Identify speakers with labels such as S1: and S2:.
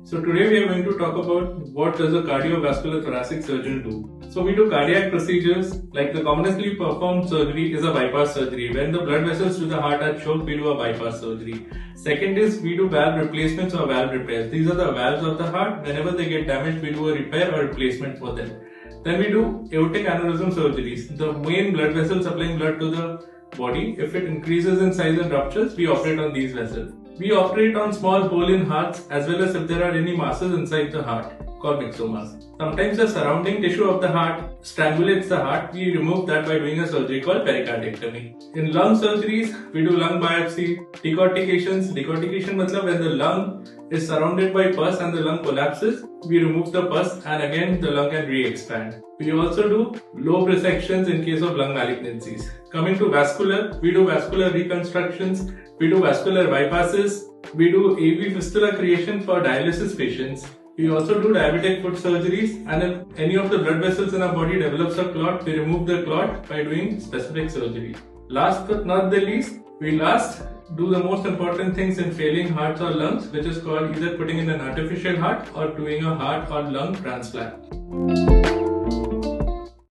S1: So today we are going to talk about what does a cardiovascular thoracic surgeon do. So we do cardiac procedures, like the commonly performed surgery is a bypass surgery. When the blood vessels to the heart are choked, we do a bypass surgery. Second is we do valve replacements or valve repairs. These are the valves of the heart. Whenever they get damaged, we do a repair or replacement for them. Then we do aortic aneurysm surgeries. The main blood vessel supplying blood to the body, if it increases in size and ruptures, we operate on these vessels. We operate on small hole in hearts as well as if there are any masses inside the heart called myxomas. Sometimes the surrounding tissue of the heart strangulates the heart. We remove that by doing a surgery called pericardectomy. In lung surgeries, we do lung biopsy, decortications. Decortication means when the lung is surrounded by pus and the lung collapses, we remove the pus and again the lung can re-expand. We also do lobe resections in case of lung malignancies. Coming to vascular, we do vascular reconstructions, we do vascular bypasses, we do AV fistula creation for dialysis patients. We also do diabetic foot surgeries, and if any of the blood vessels in our body develops a clot, we remove the clot by doing specific surgery. Last but not the least, we do the most important things in failing hearts or lungs, which is called either putting in an artificial heart or doing a heart or lung transplant.